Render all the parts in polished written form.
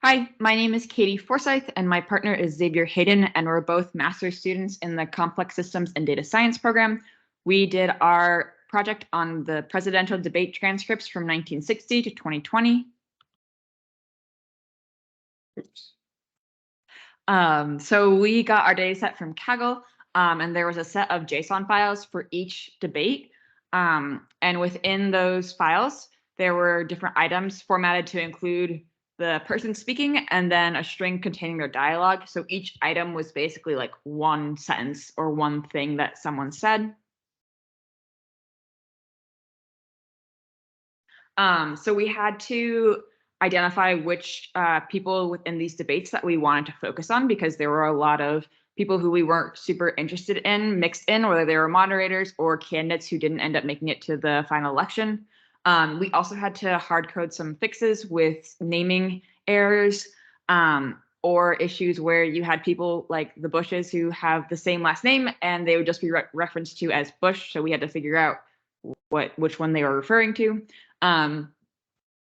Hi, my name is Katey Forsyth, and my partner is Xavier Hayden, and we're both master's students in the Complex Systems and Data Science program. We did our project on the presidential debate transcripts from 1960 to 2020. So we got our data set from Kaggle, and there was a set of JSON files for each debate. And within those files, there were different items formatted to include the person speaking and then a string containing their dialogue. So each item was basically like one sentence or one thing that someone said. So we had to identify which people within these debates that we wanted to focus on, because there were a lot of people who we weren't super interested in mixed in, whether they were moderators or candidates who didn't end up making it to the final election. We also had to hard code some fixes with naming errors or issues where you had people like the Bushes who have the same last name and they would just be referenced to as Bush. So we had to figure out which one they were referring to.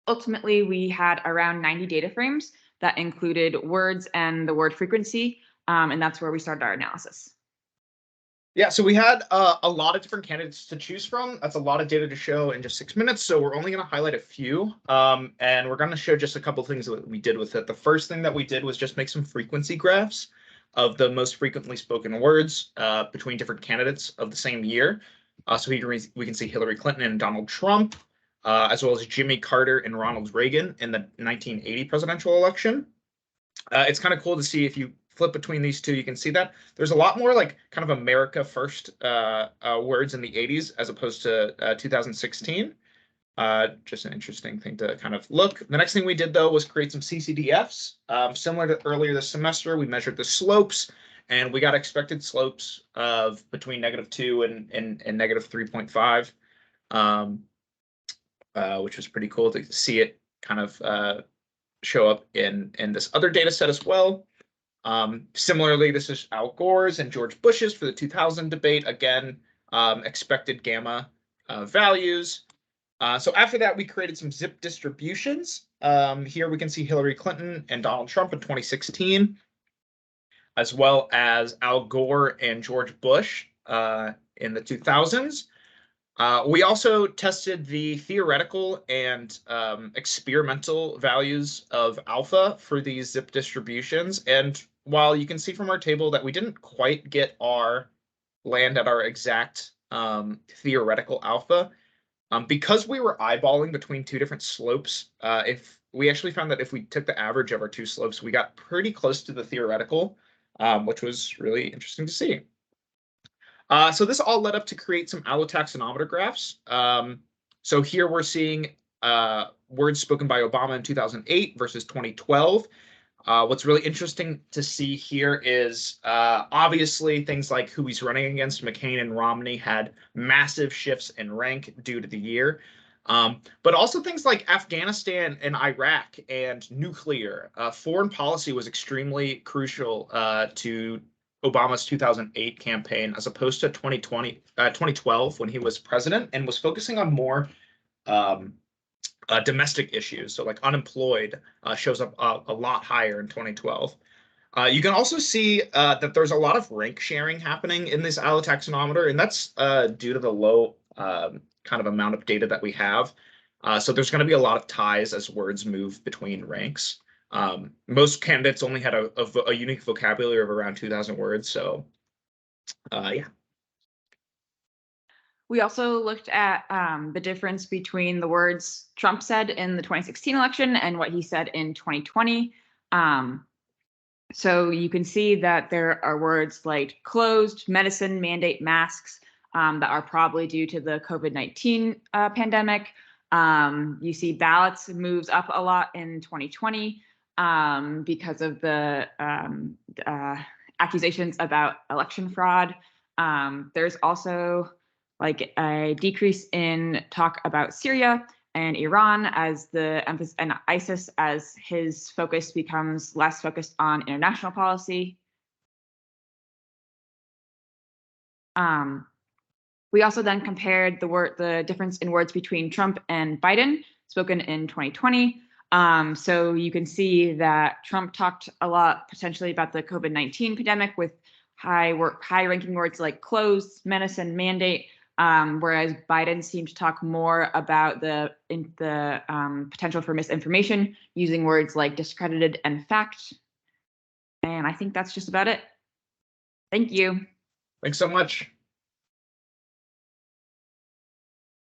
Ultimately, we had around 90 data frames that included words and the word frequency, and that's where we started our analysis. Yeah, so we had a lot of different candidates to choose from. That's a lot of data to show in just 6 minutes, so we're only going to highlight a few, and we're going to show just a couple things that we did with it. The first thing that we did was just make some frequency graphs of the most frequently spoken words between different candidates of the same year. So we can see Hillary Clinton and Donald Trump, as well as Jimmy Carter and Ronald Reagan in the 1980 presidential election. It's kind of cool to see if you flip between these two, you can see that there's a lot more like kind of America first words in the 80s as opposed to 2016. Just an interesting thing to kind of look. The next thing we did, though, was create some CCDFs. Similar to earlier this semester, we measured the slopes, and we got expected slopes of between -2 and -3.5, which was pretty cool to see it kind of show up in this other data set as well. Similarly, this is Al Gore's and George Bush's for the 2000 debate. Again, expected gamma values. So after that, we created some zip distributions. Here we can see Hillary Clinton and Donald Trump in 2016, as well as Al Gore and George Bush in the 2000s. We also tested the theoretical and experimental values of alpha for these zip distributions. And while you can see from our table that we didn't quite get land at our exact theoretical alpha, because we were eyeballing between two different slopes, if we actually found that if we took the average of our two slopes, we got pretty close to the theoretical, which was really interesting to see. So this all led up to create some allotaxonometer graphs. So here we're seeing words spoken by Obama in 2008 versus 2012. What's really interesting to see here is obviously things like who he's running against. McCain and Romney had massive shifts in rank due to the year. But also things like Afghanistan and Iraq and nuclear. Foreign policy was extremely crucial to Obama's 2008 campaign, as opposed to 2012 when he was president and was focusing on more domestic issues. So like unemployed shows up a lot higher in 2012. You can also see that there's a lot of rank sharing happening in this allotaxonometer, and that's due to the low kind of amount of data that we have. So there's going to be a lot of ties as words move between ranks. Most candidates only had a unique vocabulary of around 2,000 words. So, yeah. We also looked at the difference between the words Trump said in the 2016 election and what he said in 2020. So you can see that there are words like closed, medicine, mandate, masks that are probably due to the COVID-19 pandemic. You see ballots moves up a lot in 2020 because of the accusations about election fraud. There's also like a decrease in talk about Syria and Iran as the emphasis, and ISIS as his focus becomes less focused on international policy. We also then compared the difference in words between Trump and Biden spoken in 2020. So you can see that Trump talked a lot potentially about the COVID-19 pandemic with high-ranking words like close, menace, and mandate, whereas Biden seemed to talk more about the potential for misinformation using words like discredited and fact. And I think that's just about it. Thank you. Thanks so much.